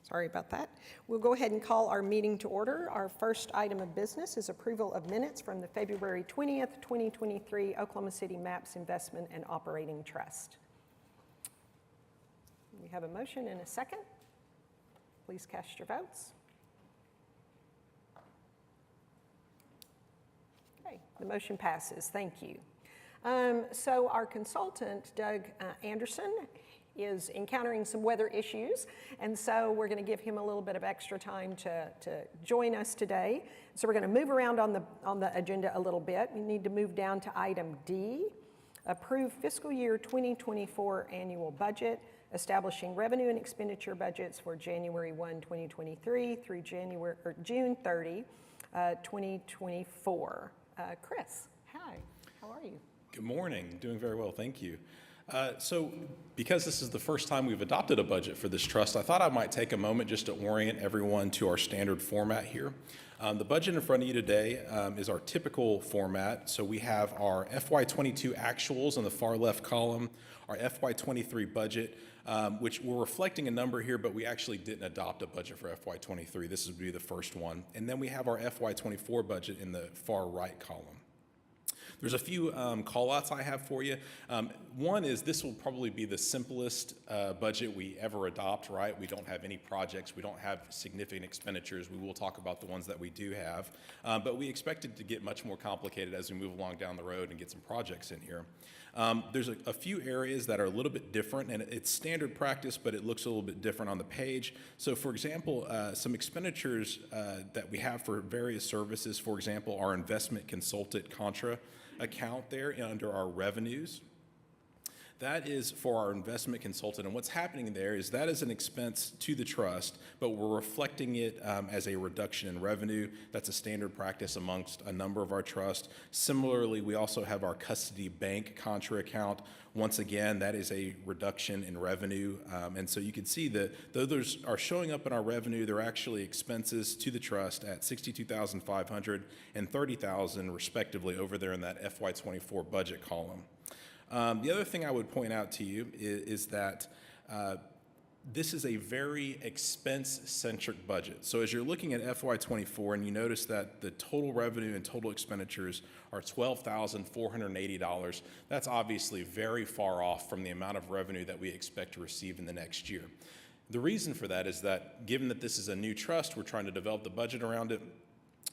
Sorry about that. We'll go ahead and call our meeting to order. Our first item of business is approval of minutes from the February 20th, 2023 Oklahoma City MAPS Investment and Operating Trust. We have a motion and a second. Please cast your votes. Okay, the motion passes. Thank you. So our consultant, Doug Anderson, is encountering some weather issues, and so we're going to give him a little bit of extra time to join us today. So we're going to move around on the agenda a little bit. We need to move down to item D, approve fiscal year 2024 annual budget, establishing revenue and expenditure budgets for January 1, 2023 through June 30, 2024. Chris, hi, how are you? Good morning, doing very well, thank you. So because this is the first time we've adopted a budget for this trust, I thought I might take a moment just to orient everyone to our standard format here. The budget in front of you today is our typical format. So we have our FY22 actuals in the far left column, our FY23 budget, which we're reflecting a number here, but we actually didn't adopt a budget for FY23. This would be the first one. And then we have our FY24 budget in the far right column. There's a few call-outs I have for you. One is this will probably be the simplest budget we ever adopt, right? We don't have any projects. We don't have significant expenditures. We will talk about the ones that we do have. But we expect it to get much more complicated as we move along down the road and get some projects in here. There's a few areas that are a little bit different, and it's standard practice, but it looks a little bit different on the page. So for example, some expenditures that we have for various services, for example, our investment consultant contra account there under our revenues. That is for our investment consultant, and what's happening there is that is an expense to the trust, but we're reflecting it as a reduction in revenue. That's a standard practice amongst a number of our trusts. Similarly, we also have our custody bank contra account. Once again, that is a reduction in revenue, and so you can see that though those are showing up in our revenue, they're actually expenses to the trust at $62,500 and $30,000 respectively over there in that FY24 budget column. The other thing I would point out to you is that this is a very expense-centric budget. So as you're looking at FY24 and you notice that the total revenue and total expenditures are $12,480, that's obviously very far off from the amount of revenue that we expect to receive in the next year. The reason for that is that given that this is a new trust, we're trying to develop the budget around it.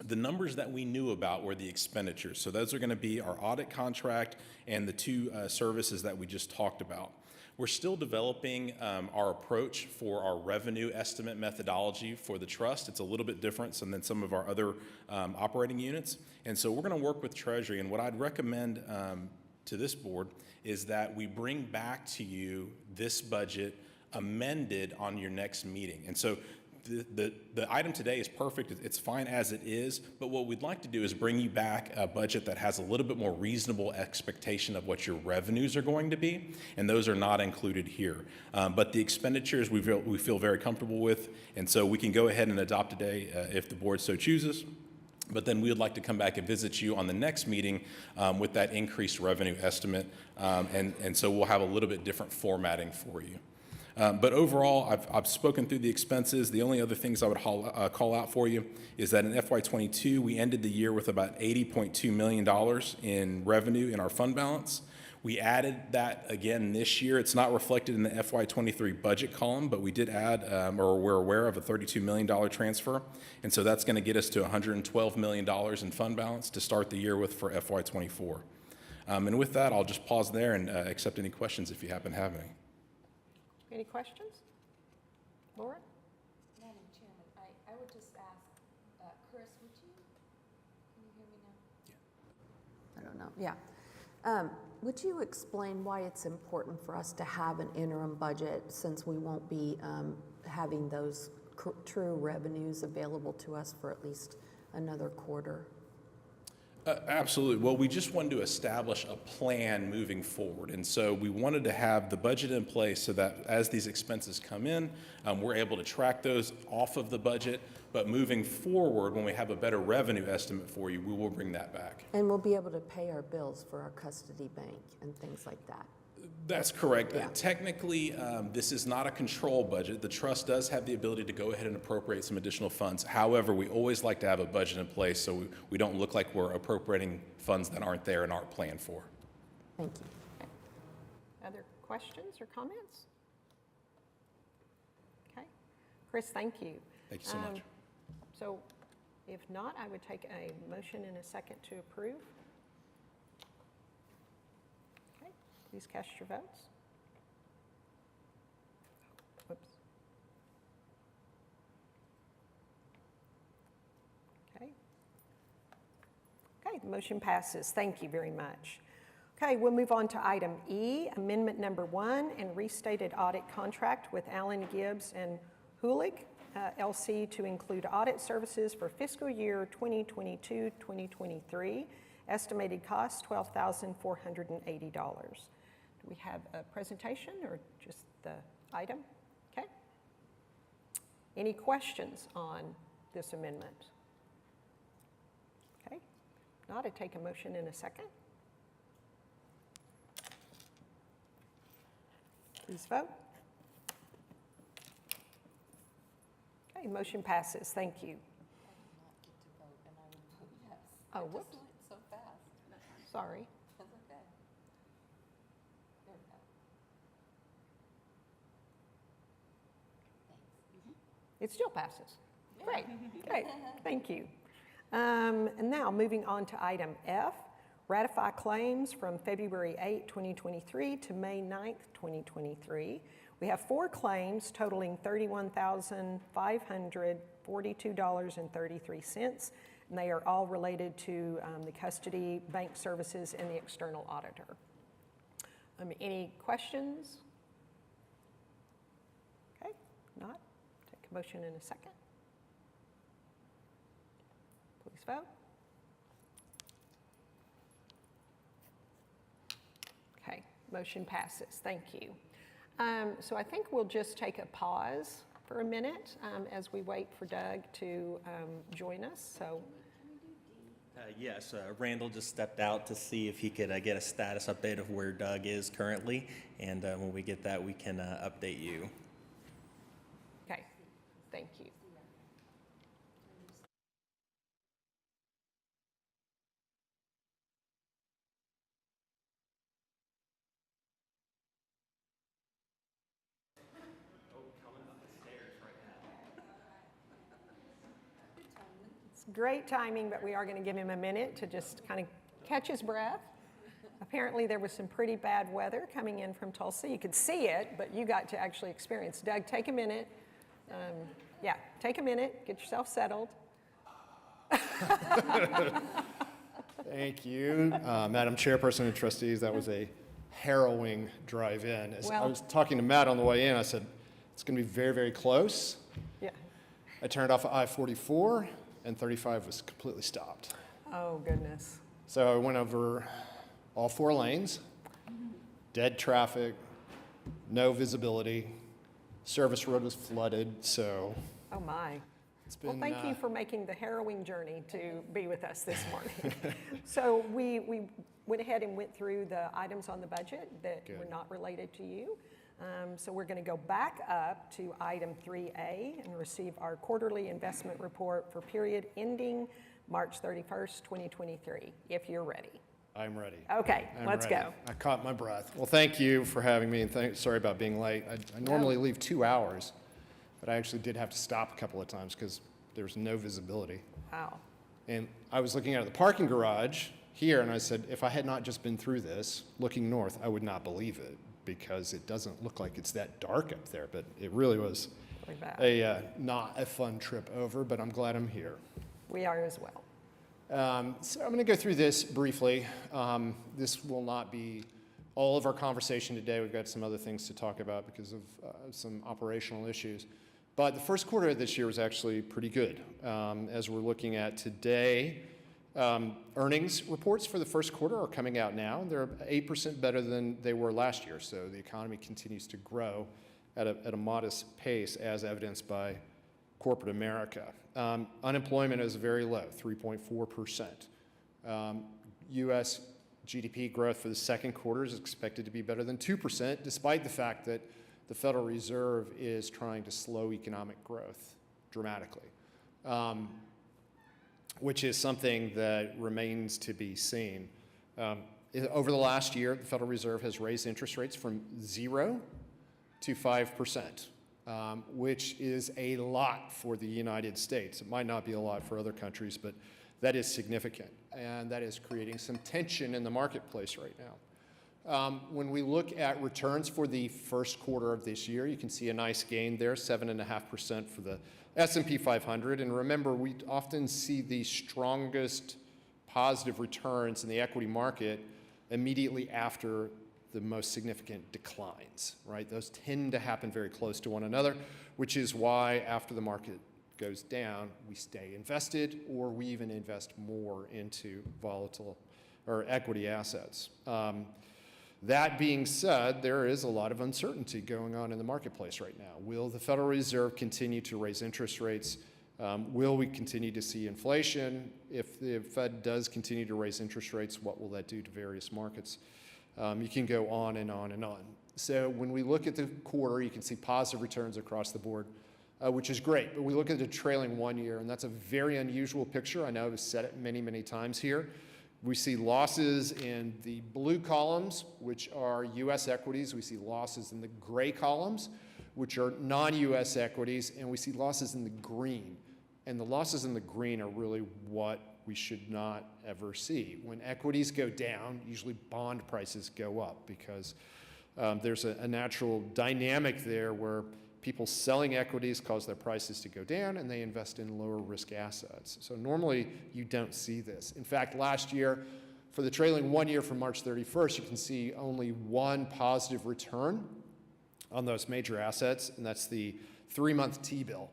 The numbers that we knew about were the expenditures. So those are going to be our audit contract and the two services that we just talked about. We're still developing our approach for our revenue estimate methodology for the trust. It's a little bit different than some of our other operating units. And so we're going to work with Treasury. And what I'd recommend to this board is that we bring back to you this budget amended on your next meeting. And so the item today is perfect. It's fine as it is, but what we'd like to do is bring you back a budget that has a little bit more reasonable expectation of what your revenues are going to be, and those are not included here. But the expenditures we feel very comfortable with, and so we can go ahead and adopt today if the board so chooses. But then we would like to come back and visit you on the next meeting with that increased revenue estimate, and so we'll have a little bit different formatting for you. But overall, I've spoken through the expenses. The only other things I would call out for you is that in FY22, we ended the year with about $80.2 million in revenue in our fund balance. We added that again this year. It's not reflected in the FY23 budget column, but we did add, or we're aware of a $32 million transfer. And so that's going to get us to $112 million in fund balance to start the year with for FY24. And with that, I'll just pause there and accept any questions if you happen to have any. Any questions? Laura? Madam Chairman, I would just ask, Chris, would you, can you hear me now? Yeah. I don't know, yeah. Would you explain why it's important for us to have an interim budget since we won't be having those true revenues available to us for at least another quarter? Absolutely. Well, we just wanted to establish a plan moving forward. And so we wanted to have the budget in place so that as these expenses come in, we're able to track those off of the budget. But moving forward, when we have a better revenue estimate for you, we will bring that back. And we'll be able to pay our bills for our custody bank and things like that. That's correct. Technically, this is not a control budget. The trust does have the ability to go ahead and appropriate some additional funds. However, we always like to have a budget in place so we don't look like we're appropriating funds that aren't there and aren't planned for. Thank you. Other questions or comments? Okay. Chris, thank you. Thank you so much. So if not, I would take a motion in a second to approve. Okay, please cast your votes. Whoops. Okay. Okay, the motion passes. Thank you very much. Okay, we'll move on to item E, amendment number 1 and restated audit contract with Allen Gibbs and Hulig, LC, to include audit services for fiscal year 2022-2023. Estimated cost $12,480. Do we have a presentation or just the item? Okay. Any questions on this amendment? Okay. Not, I take a motion in a second. Please vote. Okay, motion passes. Thank you. Oh, whoops. So fast. Sorry. That's okay. There we go. It still passes. Great, great. Thank you. And now moving on to item F, ratify claims from February 8, 2023 to May 9, 2023. We have 4 claims totaling $31,542.33, and they are all related to the custody, bank services, and the external auditor. Any questions? Okay, not. Take a motion in a second. Please vote. Okay, motion passes. Thank you. So I think we'll just take a pause for a minute as we wait for Doug to join us. So. Yes, Randall just stepped out to see if he could get a status update of where Doug is currently, and when we get that, we can update you. Okay, thank you. Great timing, but we are going to give him a minute to just kind of catch his breath. Apparently there was some pretty bad weather coming in from Tulsa. You could see it, but you got to actually experience. Doug, take a minute. Yeah, take a minute, get yourself settled. Thank you, Madam Chairperson and trustees. That was a harrowing drive-in. As I was talking to Matt on the way in, I said, it's going to be very, very close. Yeah. I turned off at I-44, and 35 was completely stopped. Oh, goodness. So I went over all 4 lanes, dead traffic, no visibility. Service road was flooded, so. Oh, my. It's been, well, thank you for making the harrowing journey to be with us this morning. So we went ahead and went through the items on the budget that were not related to you. So we're going to go back up to item 3A and receive our quarterly investment report for period ending March 31st, 2023, if you're ready. I'm ready. Okay, let's ready. go. I caught my breath. Well, thank you for having me, and sorry about being late. I normally leave 2 hours, but I actually did have to stop a couple of times because there was no visibility. Wow. And I was looking out of the parking garage here, and I said, if I had not just been through this, looking north, I would not believe it, because it doesn't look like it's that dark up there, but it really was Really bad. not a fun trip over, but I'm glad I'm here. We are as well. So I'm going to go through this briefly. This will not be all of our conversation today. We've got some other things to talk about because of some operational issues. But the first quarter of this year was actually pretty good. As we're looking at today, earnings reports for the first quarter are coming out now. They're 8% better than they were last year. So the economy continues to grow at a modest pace, as evidenced by corporate America. Unemployment is very low, 3.4%. U.S. GDP growth for the second quarter is expected to be better than 2%, despite the fact that the Federal Reserve is trying to slow economic growth dramatically, which is something that remains to be seen. Over the last year, the Federal Reserve has raised interest rates from 0 to 5%, which is a lot for the United States. It might not be a lot for other countries, but that is significant, and that is creating some tension in the marketplace right now. When we look at returns for the first quarter of this year, you can see a nice gain there, 7.5% for the S&P 500. And remember, we often see the strongest positive returns in the equity market immediately after the most significant declines, right? Those tend to happen very close to one another, which is why after the market goes down, we stay invested, or we even invest more into volatile or equity assets. That being said, there is a lot of uncertainty going on in the marketplace right now. Will the Federal Reserve continue to raise interest rates? Will we continue to see inflation? If the Fed does continue to raise interest rates, what will that do to various markets? You can go on and on and on. So when we look at the quarter, you can see positive returns across the board, which is great. But we look at the trailing 1 year, and that's a very unusual picture. I know I've said it many, many times here. We see losses in the blue columns, which are U.S. equities. We see losses in the gray columns, which are non-U.S. equities, and we see losses in the green. And the losses in the green are really what we should not ever see. When equities go down, usually bond prices go up because there's a natural dynamic there where people selling equities cause their prices to go down and they invest in lower risk assets. So normally you don't see this. In fact, last year, for the trailing 1 year from March 31st, you can see only one positive return on those major assets, and that's the 3-month T-bill,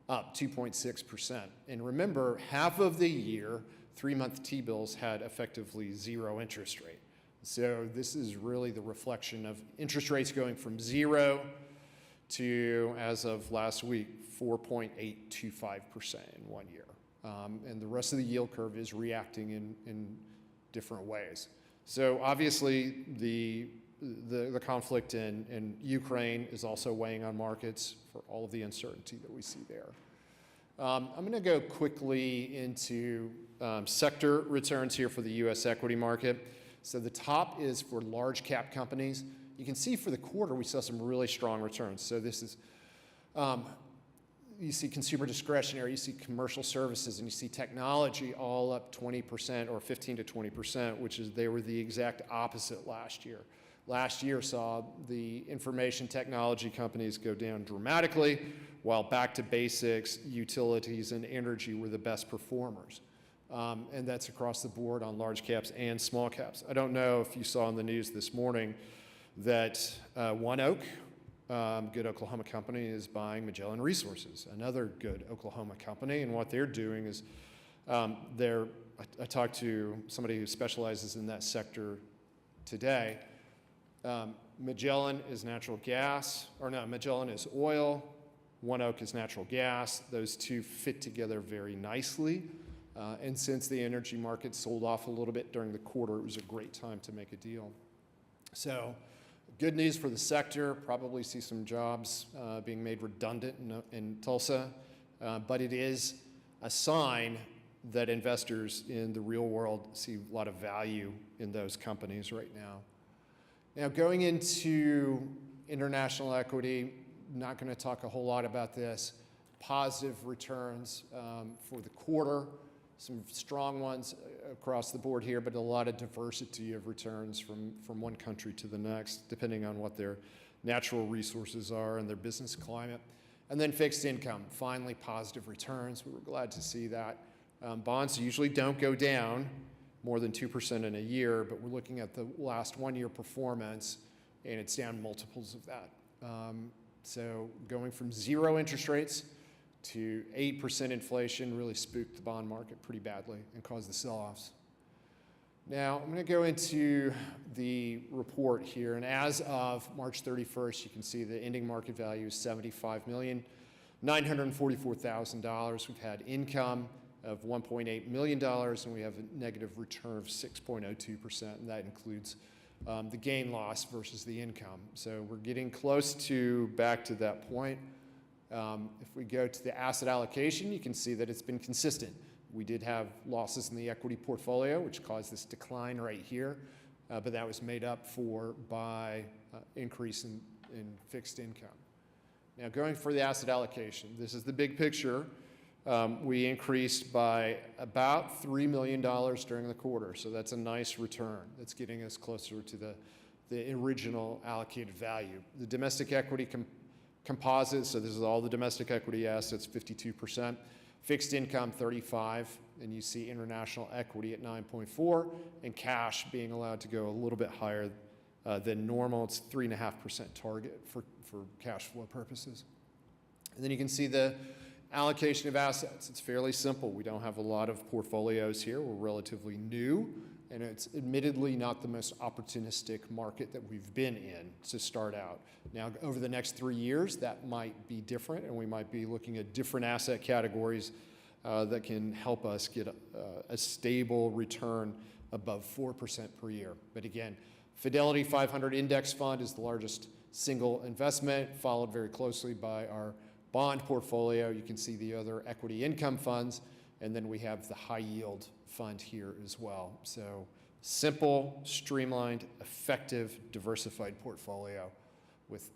up 2.6%. And remember, half of the year, 3-month T-bills had effectively 0 interest rate. So this is really the reflection of interest rates going from 0 to, as of last week, 4.825% in 1 year. And the rest of the yield curve is reacting in different ways. So obviously, the conflict in Ukraine is also weighing on markets for all of the uncertainty that we see there. I'm going to go quickly into sector returns here for the U.S. equity market. So the top is for large cap companies. You can see for the quarter, we saw some really strong returns. So this is, you see consumer discretionary, you see commercial services, and you see technology all up 20% or 15 to 20%, which is, they were the exact opposite last year. Last year saw the information technology companies go down dramatically, while back to basics, utilities, and energy were the best performers. And that's across the board on large caps and small caps. I don't know if you saw in the news this morning that ONEOK, good Oklahoma company, is buying Magellan Resources, another good Oklahoma company. And what they're doing is I talked to somebody who specializes in that sector today. Magellan is natural gas, or no, Magellan is oil, ONEOK is natural gas. Those two fit together very nicely. And since the energy market sold off a little bit during the quarter, it was a great time to make a deal. So good news for the sector, probably see some jobs being made redundant in Tulsa, but it is a sign that investors in the real world see a lot of value in those companies right now. Now, going into international equity, not going to talk a whole lot about this. Positive returns for the quarter, some strong ones across the board here, but a lot of diversity of returns from one country to the next, depending on what their natural resources are and their business climate. And then fixed income, finally positive returns. We were glad to see that. Bonds usually don't go down more than 2% in a year, but we're looking at the last 1 year performance, and it's down multiples of that. So going from 0 interest rates to 8% inflation really spooked the bond market pretty badly and caused the sell-offs. Now, I'm going to go into the report here, and as of March 31st, you can see the ending market value is $75,944,000. We've had income of $1.8 million, and we have a negative return of 6.02%, and that includes the gain loss versus the income. So we're getting close to back to that point. If we go to the asset allocation, you can see that it's been consistent. We did have losses in the equity portfolio, which caused this decline right here, but that was made up for by increase in fixed income. Now, going for the asset allocation, this is the big picture. We increased by about $3 million during the quarter, so that's a nice return. That's getting us closer to the original allocated value. The domestic equity composite, so this is all the domestic equity assets, 52%, fixed income 35%, and you see international equity at 9.4%, and cash being allowed to go a little bit higher than normal. It's 3.5% target for cash flow purposes. And then you can see the allocation of assets. It's fairly simple. We don't have a lot of portfolios here. We're relatively new, and it's admittedly not the most opportunistic market that we've been in to start out. Now, over the next 3 years, that might be different, and we might be looking at different asset categories that can help us get a stable return above 4% per year. But again, Fidelity 500 Index Fund is the largest single investment, followed very closely by our bond portfolio. You can see the other equity income funds, and then we have the high yield fund here as well. So simple, streamlined, effective, diversified portfolio with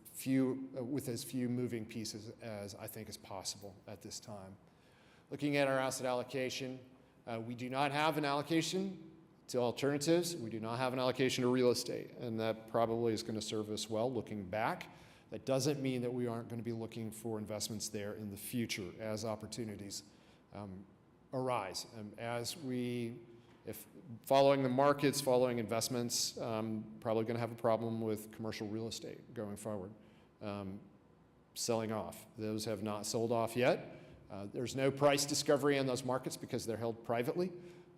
as few moving pieces as I think is possible at this time. Looking at our asset allocation, we do not have an allocation to alternatives. We do not have an allocation to real estate, and that probably is going to serve us well looking back. That doesn't mean that we aren't going to be looking for investments there in the future as opportunities arise. If following the markets, following investments, probably going to have a problem with commercial real estate going forward. Selling off. Those have not sold off yet. There's no price discovery on those markets because they're held privately.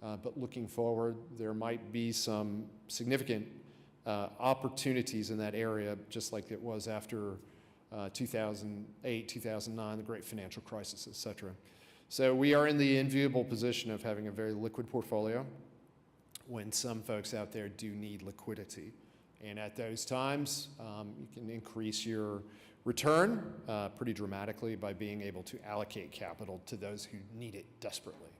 But looking forward, there might be some significant opportunities in that area, just like it was after 2008, 2009, the great financial crisis, et cetera. So we are in the enviable position of having a very liquid portfolio when some folks out there do need liquidity. And at those times, you can increase your return pretty dramatically by being able to allocate capital to those who need it desperately.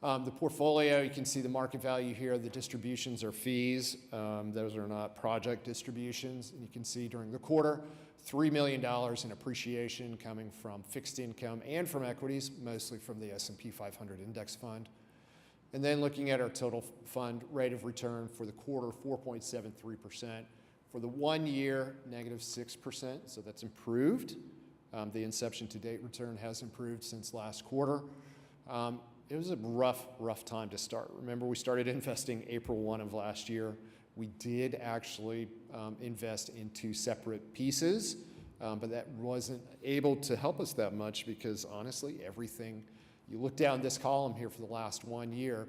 The portfolio, you can see the market value here. The distributions are fees. Those are not project distributions. And you can see during the quarter, $3 million in appreciation coming from fixed income and from equities, mostly from the S&P 500 Index Fund. And then looking at our total fund rate of return for the quarter, 4.73%. For the 1 year, negative 6%, so that's improved. The inception to date return has improved since last quarter. It was a rough time to start. Remember, we started investing April 1 of last year. We did actually invest in 2 separate pieces, but that wasn't able to help us that much because honestly, everything, you look down this column here for the last 1 year,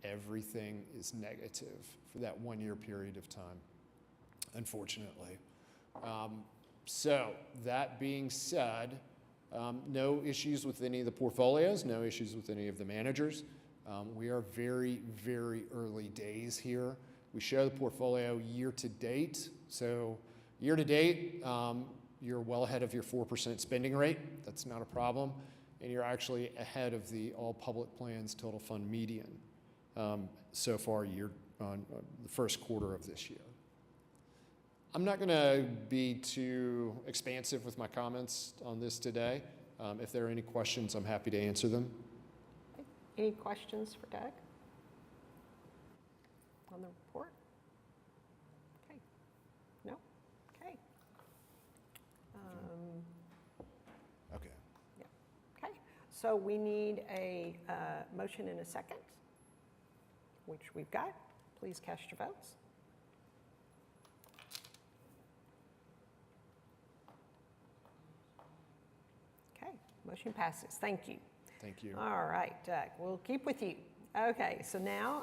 everything is negative for that 1 year period of time, unfortunately. So that being said, no issues with any of the portfolios, no issues with any of the managers. We are very, very early days here. We show the portfolio year to date. So year to date, you're well ahead of your 4% spending rate. That's not a problem. And you're actually ahead of the all public plans total fund median so far on the first quarter of this year. I'm not going to be too expansive with my comments on this today. If there are any questions, I'm happy to answer them. Any questions for Doug on the report? Okay. No? Okay. Okay. Yeah. Okay. So we need a motion and a second, which we've got. Please cast your votes. Motion passes. Thank you. Thank you. All right, Doug, we'll keep with you. Okay, so now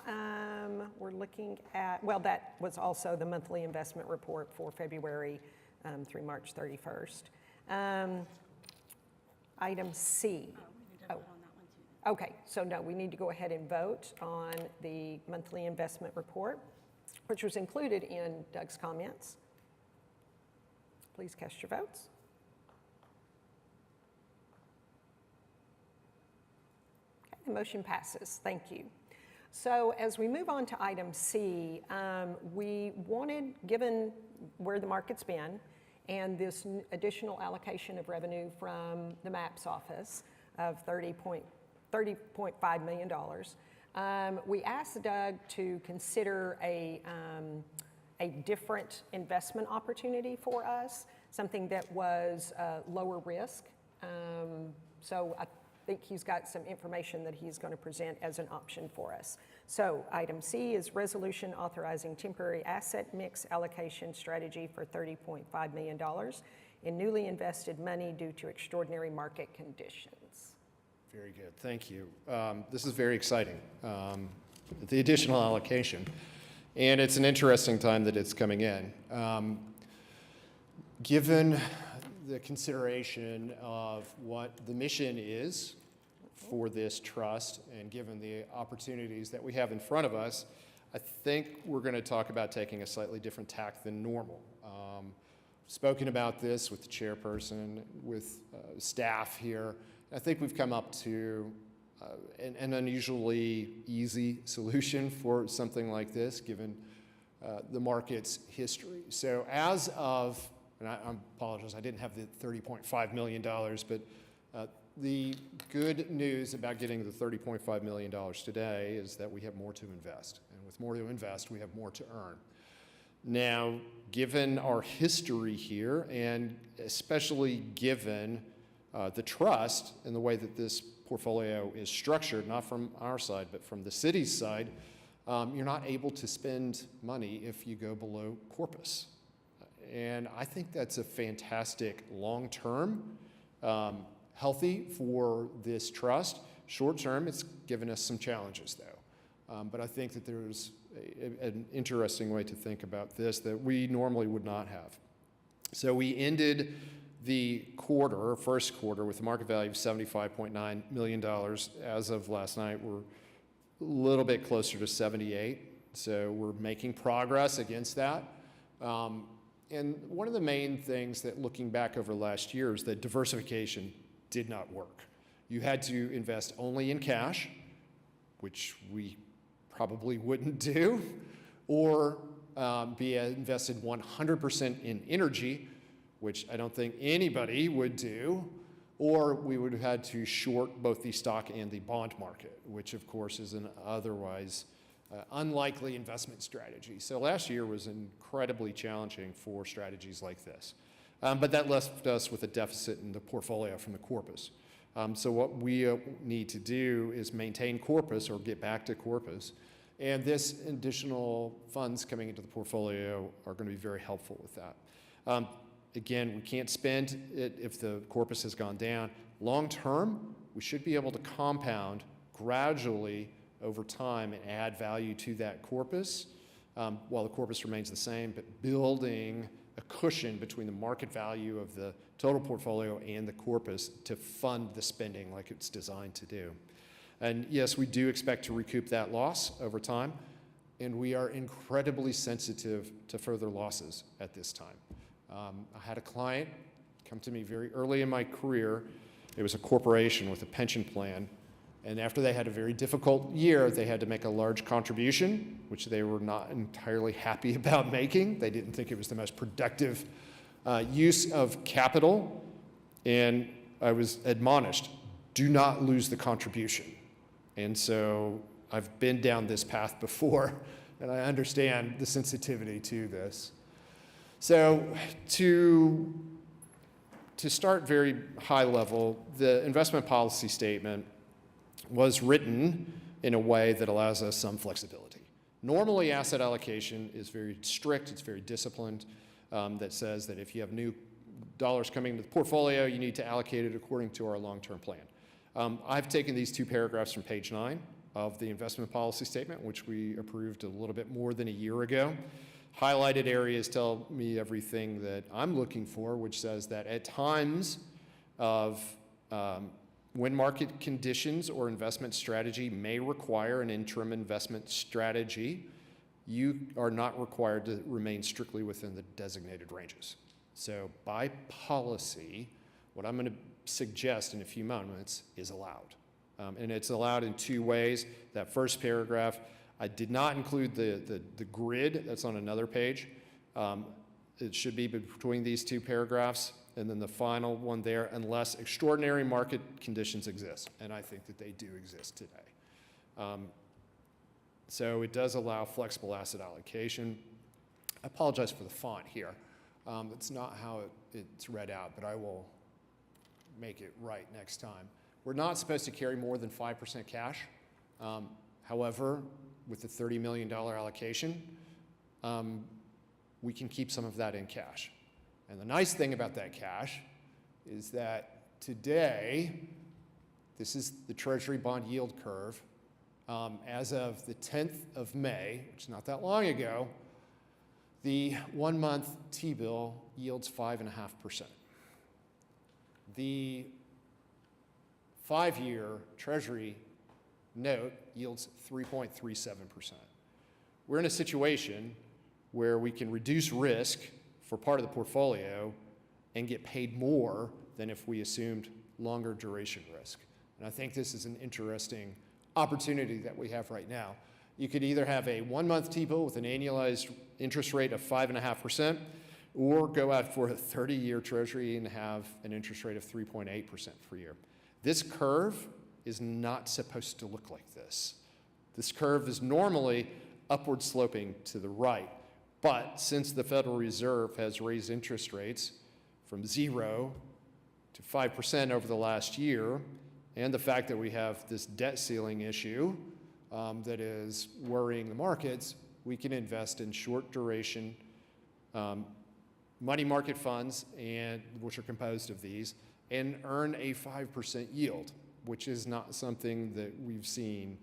we're looking at, well, that was also the monthly investment report for February through March 31st. Item C. Okay, so no, we need to go ahead and vote on the monthly investment report, which was included in Doug's comments. Please cast your votes. Okay, the motion passes. Thank you. So as we move on to item C, we wanted, given where the market's been and this additional allocation of revenue from the MAPS office of $30.5 million, we asked Doug to consider a different investment opportunity for us, something that was lower risk. So I think he's got some information that he's going to present as an option for us. So item C is resolution authorizing temporary asset mix allocation strategy for $30.5 million in newly invested money due to extraordinary market conditions. Very good, thank you. This is very exciting, the additional allocation. And it's an interesting time that it's coming in. Given the consideration of what the mission is for this trust and given the opportunities that we have in front of us, I think we're going to talk about taking a slightly different tack than normal. Spoken about this with the chairperson, with staff here. I think we've come up to an unusually easy solution for something like this, given the market's history. So as of, and I apologize, I didn't have the $30.5 million, but the good news about getting the $30.5 million today is that we have more to invest. And with more to invest, we have more to earn. Now, given our history here, and especially given the trust and the way that this portfolio is structured, not from our side, but from the city's side, you're not able to spend money if you go below corpus. And I think that's a fantastic long-term, healthy for this trust. Short-term, it's given us some challenges, though. But I think that there's an interesting way to think about this that we normally would not have. So we ended the first quarter, with a market value of $75.9 million. As of last night, we're a little bit closer to 78. So we're making progress against that. And one of the main things that, looking back over last year, is that diversification did not work. You had to invest only in cash, which we probably wouldn't do, or be invested 100% in energy, which I don't think anybody would do, or we would have had to short both the stock and the bond market, which of course is an otherwise unlikely investment strategy. So last year was incredibly challenging for strategies like this. But that left us with a deficit in the portfolio from the corpus. So what we need to do is maintain corpus or get back to corpus. And this additional funds coming into the portfolio are going to be very helpful with that. Again, we can't spend it if the corpus has gone down. Long term, we should be able to compound gradually over time and add value to that corpus while the corpus remains the same, but building a cushion between the market value of the total portfolio and the corpus to fund the spending like it's designed to do. And yes, we do expect to recoup that loss over time, and we are incredibly sensitive to further losses at this time. I had a client come to me very early in my career. It was a corporation with a pension plan, and after they had a very difficult year, they had to make a large contribution, which they were not entirely happy about making. They didn't think it was the most productive use of capital, and I was admonished, do not lose the contribution. And so I've been down this path before, and I understand the sensitivity to this. So to start very high level, the investment policy statement was written in a way that allows us some flexibility. Normally, asset allocation is very strict, it's very disciplined, that says that if you have new dollars coming into the portfolio, you need to allocate it according to our long-term plan. I've taken these two paragraphs from page 9 of the investment policy statement, which we approved a little bit more than a year ago. Highlighted areas tell me everything that I'm looking for, which says that at times of When market conditions or investment strategy may require an interim investment strategy, you are not required to remain strictly within the designated ranges. So by policy, what I'm going to suggest in a few moments is allowed. And it's allowed in two ways. That first paragraph, I did not include the grid that's on another page. It should be between these two paragraphs. And then the final one there, unless extraordinary market conditions exist. And I think that they do exist today. So it does allow flexible asset allocation. I apologize for the font here. It's not how it's read out, but I will make it right next time. We're not supposed to carry more than 5% cash. However, with the $30 million allocation, we can keep some of that in cash. And the nice thing about that cash is that today, this is the Treasury bond yield curve. As of the 10th of May, which is not that long ago, the 1-month T-bill yields 5.5%. The 5-year Treasury note yields 3.37%. We're in a situation where we can reduce risk for part of the portfolio and get paid more than if we assumed longer duration risk. And I think this is an interesting opportunity that we have right now. You could either have a 1-month T-bill with an annualized interest rate of 5.5%, or go out for a 30-year Treasury and have an interest rate of 3.8% per year. This curve is not supposed to look like this. This curve is normally upward sloping to the right. But since the Federal Reserve has raised interest rates from 0 to 5% over the last year, and the fact that we have this debt ceiling issue that is worrying the markets, we can invest in short duration money market funds, and which are composed of these, and earn a 5% yield, which is not something that we've seen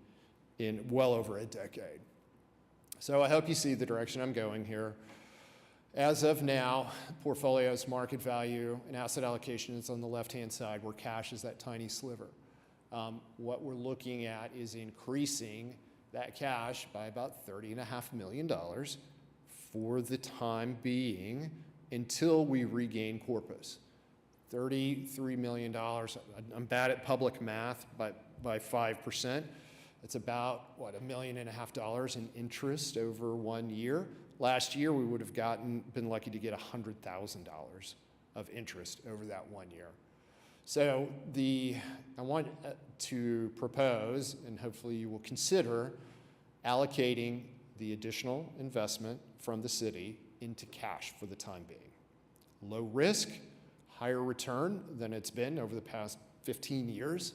in well over a decade. So I hope you see the direction I'm going here. As of now, portfolio's market value and asset allocation is on the left-hand side, where cash is that tiny sliver. What we're looking at is increasing that cash by about $30.5 million for the time being until we regain corpus. $33 million, I'm bad at public math, but by 5%, it's about, what, $1.5 million in interest over 1 year. Last year, we would have been lucky to get $100,000 of interest over that 1 year. So I want to propose, and hopefully you will consider, allocating the additional investment from the city into cash for the time being. Low risk, higher return than it's been over the past 15 years,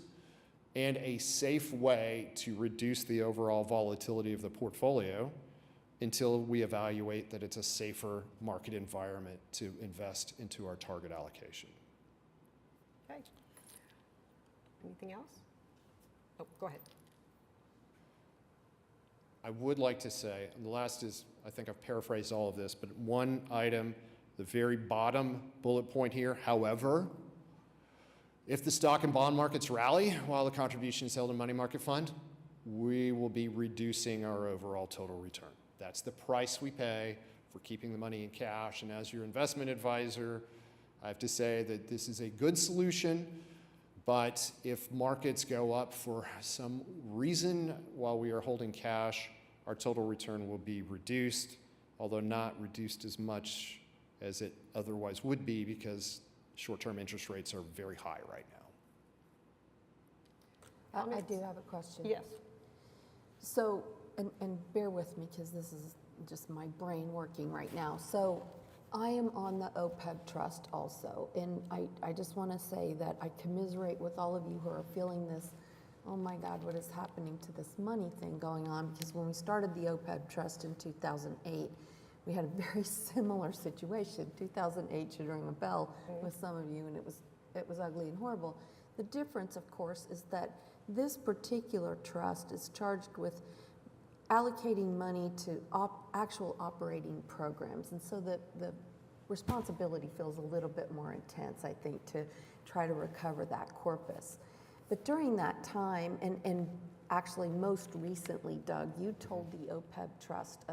and a safe way to reduce the overall volatility of the portfolio until we evaluate that it's a safer market environment to invest into our target allocation. Okay. Anything else? Oh, go ahead. I would like to say, and the last is, I think I've paraphrased all of this, but one item, the very bottom bullet point here, however, if the stock and bond markets rally while the contribution is held in money market fund, we will be reducing our overall total return. That's the price we pay for keeping the money in cash. And as your investment advisor, I have to say that this is a good solution, but if markets go up for some reason while we are holding cash, our total return will be reduced, although not reduced as much as it otherwise would be because short-term interest rates are very high right now. I do have a question. Yes. So, and bear with me because this is just my brain working right now. So I am on the OPEB trust also, and I just want to say that I commiserate with all of you who are feeling this, oh my God, what is happening to this money thing going on? Because when we started the OPEB trust in 2008, we had a very similar situation. 2008 should ring a bell with some of you, and it was ugly and horrible. The difference, of course, is that this particular trust is charged with allocating money to actual operating programs, and so the responsibility feels a little bit more intense, I think, to try to recover that corpus. But during that time, and actually most recently, Doug, you told the OPEB Trust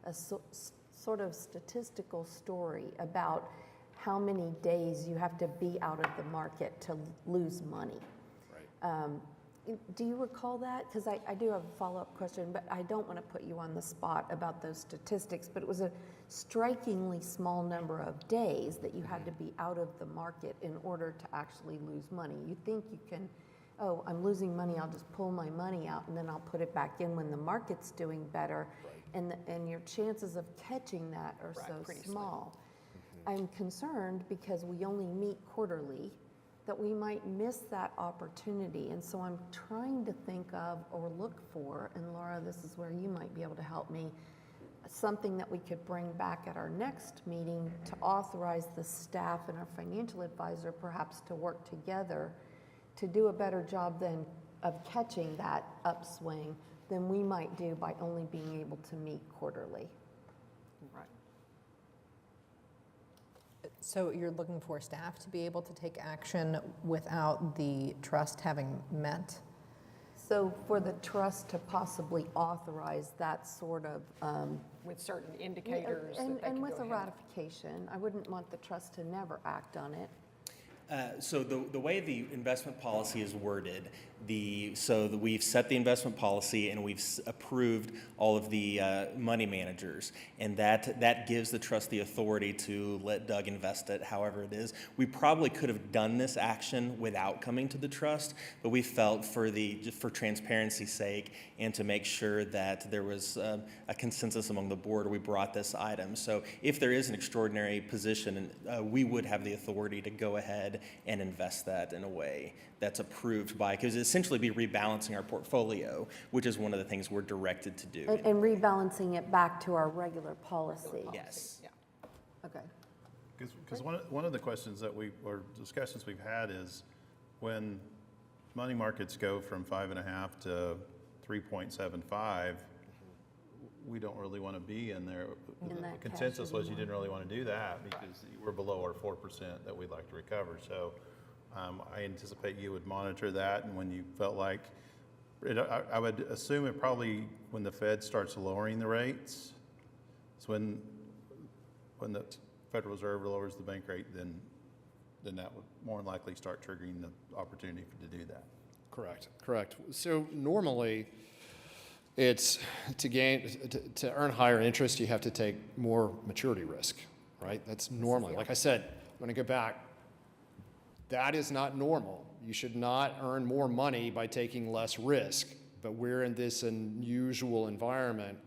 a sort of statistical story about how many days you have to be out of the market to lose money. Right. Do you recall that? Because I do have a follow-up question, but I don't want to put you on the spot about those statistics, but it was a strikingly small number of days that you had to be out of the market in order to actually lose money. You think you can, oh, I'm losing money, I'll just pull my money out and then I'll put it back in when the market's doing better. Right. And your chances of catching that are so small. I'm concerned because we only meet quarterly, that we might miss that opportunity. And so I'm trying to think of or look for, and Laura, this is where you might be able to help me, something that we could bring back at our next meeting to authorize the staff and our financial advisor perhaps to work together to do a better job than of catching that upswing than we might do by only being able to meet quarterly. Right. So you're looking for staff to be able to take action without the trust having met? So for the trust to possibly authorize that sort of With certain indicators that they and can with go a ahead. ratification, I wouldn't want the trust to never act on it. So the way the investment policy is worded, we've set the investment policy and we've approved all of the money managers, and that gives the trust the authority to let Doug invest it however it is. We probably could have done this action without coming to the trust, but we felt for transparency's sake and to make sure that there was a consensus among the board, we brought this item. So if there is an extraordinary position, we would have the authority to go ahead and invest that in a way that's approved by, because it'd essentially be rebalancing our portfolio, which is one of the things we're directed to do. And rebalancing it back to our regular policy. Yes. Yeah. Okay. Because one of the questions or discussions we've had is when money markets go from 5.5 to 3.75, we don't really want to be in there. In The that consensus cash was you anymore. didn't really want to do that because we're below our 4% that we'd like to recover. So I anticipate you would monitor that, and when you felt like, I would assume it probably, when the Fed starts lowering the rates, it's when the Federal Reserve lowers the bank rate, then that would more than likely start triggering the opportunity to do that. Correct. So normally, it's to earn higher interest, you have to take more maturity risk, right? That's normally, like I said, I'm going to go back. That is not normal. You should not earn more money by taking less risk, but we're in this unusual environment.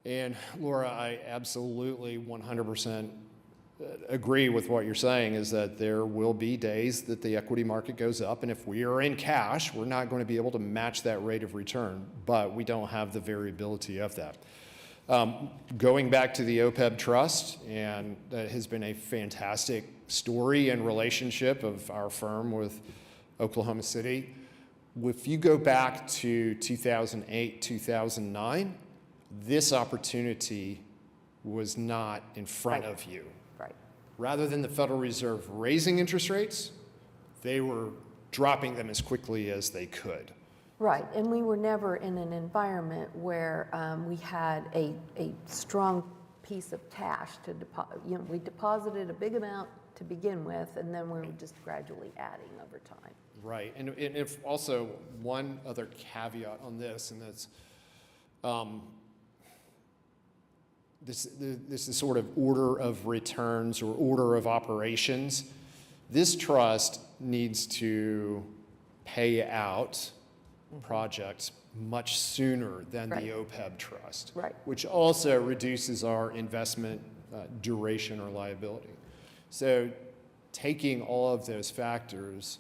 And Laura, I absolutely 100% agree with what you're saying, is that there will be days that the equity market goes up, and if we are in cash, we're not going to be able to match that rate of return, but we don't have the variability of that. Going back to the OPEB Trust, and that has been a fantastic story and relationship of our firm with Oklahoma City. If you go back to 2008, 2009, this opportunity was not in front of you. Right. Rather than the Federal Reserve raising interest rates, they were dropping them as quickly as they could. Right, and we were never in an environment where we had a strong piece of cash to deposit. We deposited a big amount to begin with, and then we were just gradually adding over time. Right, and if also one other caveat on this, and that's this is sort of order of returns or order of operations. This trust needs to pay out projects much sooner than Right. the OPEB trust, Right. which also reduces our investment duration or liability. So taking all of those factors,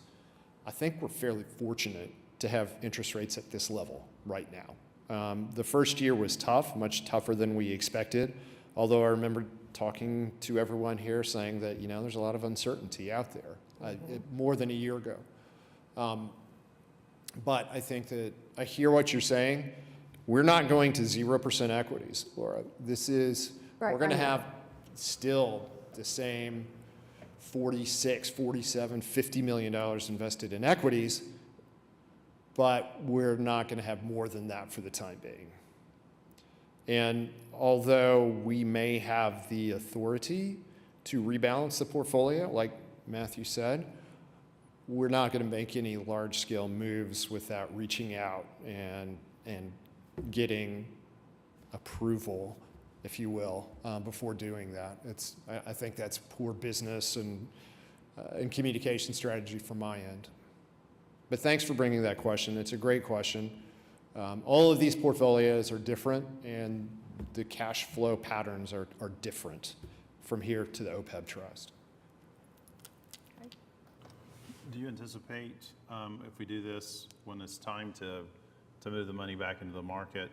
I think we're fairly fortunate to have interest rates at this level right now. The first year was tough, much tougher than we expected, although I remember talking to everyone here saying that, there's a lot of uncertainty out there, more than a year ago. But I think that I hear what you're saying. We're not going to 0% equities, Laura. This is, Right, we're going to I know. have still the same 46, 47, $50 million invested in equities, but we're not going to have more than that for the time being. And although we may have the authority to rebalance the portfolio, like Matthew said, we're not going to make any large-scale moves without reaching out and getting approval, if you will, before doing that. I think that's poor business and communication strategy from my end. But thanks for bringing that question. It's a great question. All of these portfolios are different, and the cash flow patterns are different from here to the OPEB trust. Do you anticipate, if we do this, when it's time to move the money back into the market,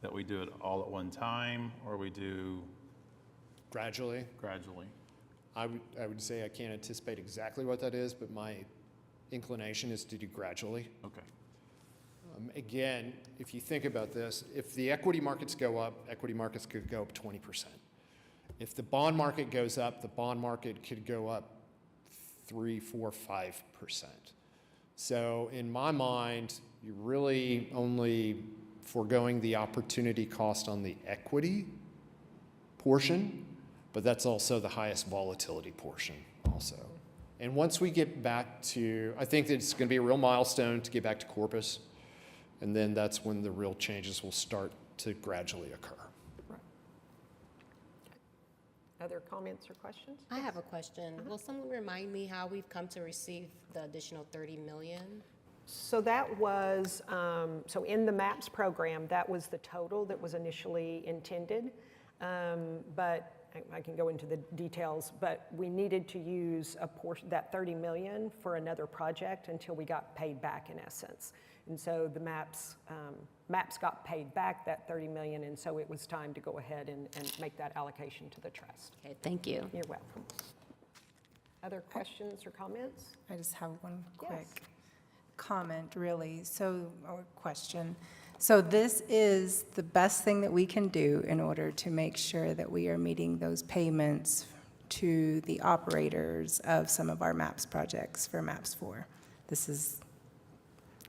that we do it all at one time, or we do Gradually. gradually? I would say I can't anticipate exactly what that is, but my inclination is to do gradually. Okay. Again, if you think about this, if the equity markets go up, equity markets could go up 20%. If the bond market goes up, the bond market could go up 3, 4, 5%. So in my mind, you're really only foregoing the opportunity cost on the equity portion, but that's also the highest volatility portion also. And once we get back to, I think that it's going to be a real milestone to get back to Corpus, and then that's when the real changes will start to gradually occur. Other comments or questions? I have a question. Will someone remind me how we've come to receive the additional 30 million? So that was, so in the MAPS program, that was the total that was initially intended. But I can go into the details, but we needed to use a portion, that 30 million for another project until we got paid back in essence. And so the MAPS got paid back that 30 million, and so it was time to go ahead and make that allocation to the trust. Okay, thank you. You're welcome. Other questions or comments? I just have one Yes. quick comment, really, or question. So this is the best thing that we can do in order to make sure that we are meeting those payments to the operators of some of our MAPS projects for MAPS 4. This is,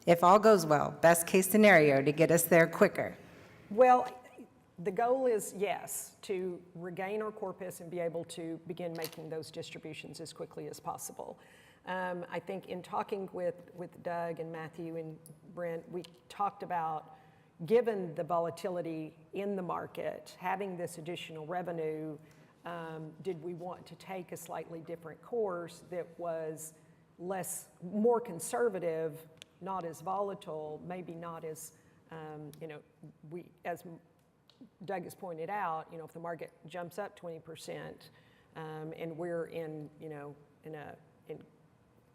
if all goes well, best case scenario to get us there quicker. Well, the goal is, yes, to regain our corpus and be able to begin making those distributions as quickly as possible. I think in talking with Doug and Matthew and Brent, we talked about, given the volatility in the market, having this additional revenue, did we want to take a slightly different course that was more conservative, not as volatile, maybe not as, as Doug has pointed out, if the market jumps up 20%, and we're in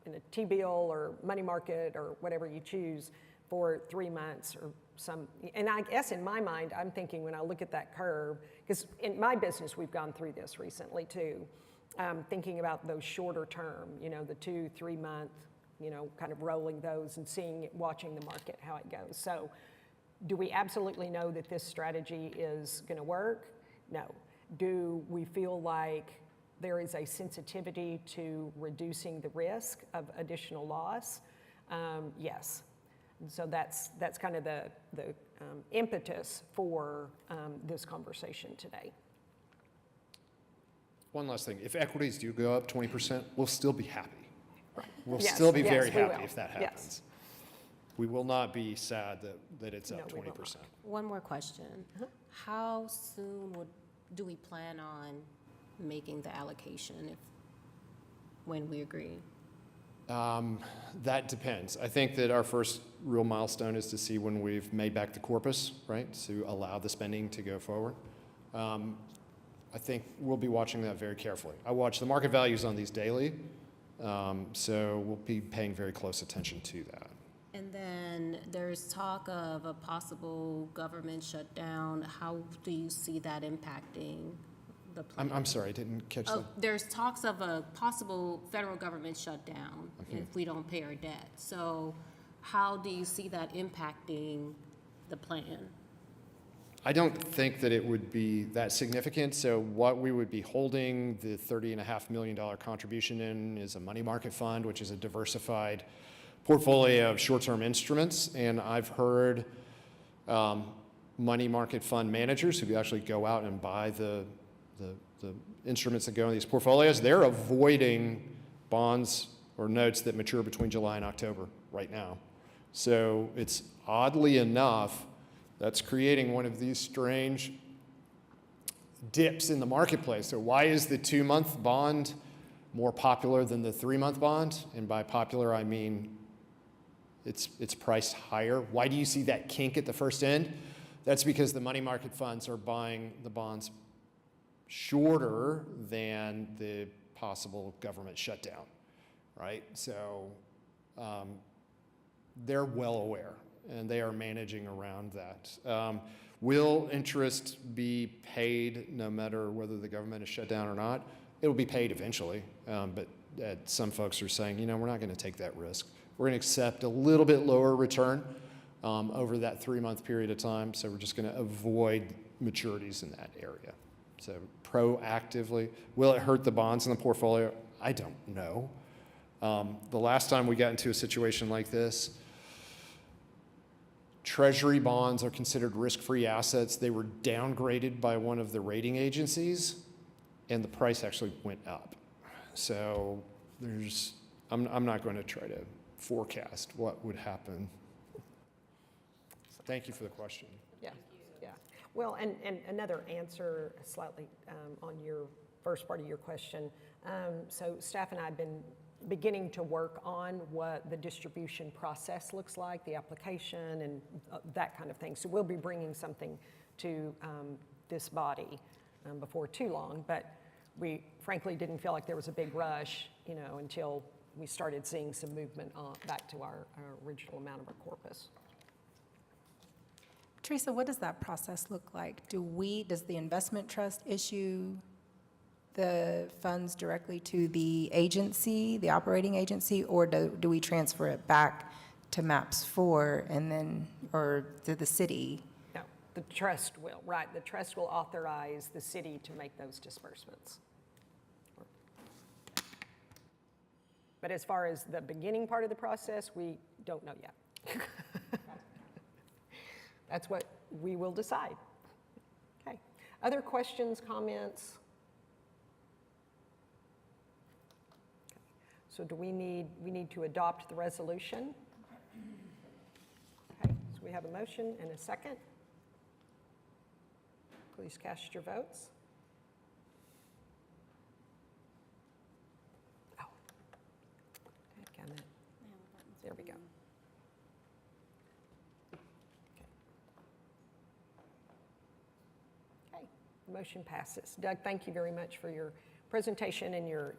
a T-bill or money market or whatever you choose for 3 months or some, and I guess in my mind, I'm thinking when I look at that curve, because in my business, we've gone through this recently too, thinking about those shorter term, the 2-3 month, kind of rolling those and watching the market, how it goes. So do we absolutely know that this strategy is going to work? No. Do we feel like there is a sensitivity to reducing the risk of additional loss? Yes. And so that's kind of the impetus for this conversation today. One last thing, if equities do go up 20%, we'll still be happy. Right. We'll Yes, still be yes, very we happy will. if that Yes. happens. We will not be sad that it's No, up we will 20%. One more question. How soon do we plan on making the allocation when we agree? That depends. I think that our first real milestone is to see when we've made back the corpus, right, to allow the spending to go forward. I think we'll be watching that very carefully. I watch the market values on these daily, so we'll be paying very close attention to that. And then there's talk of a possible government shutdown. How do you see that impacting the plan? I'm sorry, I didn't catch that. There's talks of a possible federal government shutdown if we don't pay our debt. So how do you see that impacting the plan? I don't think that it would be that significant. So what we would be holding the $30.5 million contribution in is a money market fund, which is a diversified portfolio of short-term instruments. And I've heard money market fund managers who actually go out and buy the instruments that go in these portfolios, they're avoiding bonds or notes that mature between July and October right now. So it's oddly enough, that's creating one of these strange dips in the marketplace. So why is the 2-month bond more popular than the 3-month bond? And by popular, I mean it's priced higher. Why do you see that kink at the first end? That's because the money market funds are buying the bonds shorter than the possible government shutdown, right? So they're well aware, and they are managing around that. Will interest be paid no matter whether the government is shut down or not? It will be paid eventually, but some folks are saying, you know, we're not going to take that risk. We're going to accept a little bit lower return over that 3-month period of time, so we're just going to avoid maturities in that area. So proactively, will it hurt the bonds in the portfolio? I don't know. The last time we got into a situation like this, Treasury bonds are considered risk-free assets. They were downgraded by one of the rating agencies, and the price actually went up. So I'm not going to try to forecast what would happen. Thank you for the question. Yeah, yeah. Well, and another answer slightly on your first part of your question. So staff and I have been beginning to work on what the distribution process looks like, the application and that kind of thing. So we'll be bringing something to this body before too long, but we frankly didn't feel like there was a big rush, you know, until we started seeing some movement back to our original amount of our corpus. Teresa, what does that process look like? Does the investment trust issue the funds directly to the agency, the operating agency, or do we transfer it back to MAPS 4 and then, or to the city? No, the trust will, right. The trust will authorize the city to make those disbursements. But as far as the beginning part of the process, we don't know yet. That's what we will decide. Okay. Other questions, comments? So do we need to adopt the resolution? Okay, so we have a motion and a second. Please cast your votes. Oh, got it. There we go. Okay, motion passes. Doug, thank you very much for your presentation and your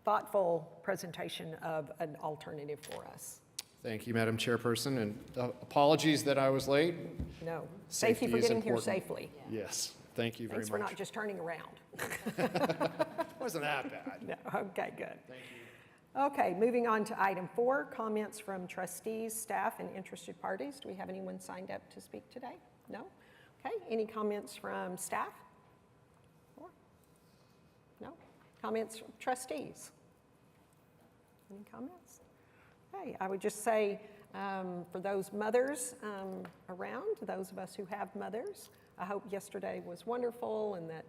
thoughtful presentation of an alternative for us. Thank you, Madam Chairperson, and apologies that I was late. No, thank you for is getting here important. safely. Yes, thank you very Thanks for much. not just turning around. Wasn't that bad. No, okay, good. Thank you. Okay, moving on to item 4, comments from trustees, staff, and interested parties. Do we have anyone signed up to speak today? No? Okay, any comments from staff? No? Comments from trustees? Any comments? Okay, I would just say for those mothers around, those of us who have mothers, I hope yesterday was wonderful and that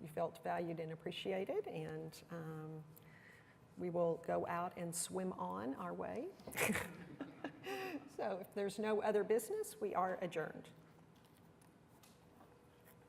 you felt valued and appreciated, and we will go out and swim on our way. So if there's no other business, we are adjourned.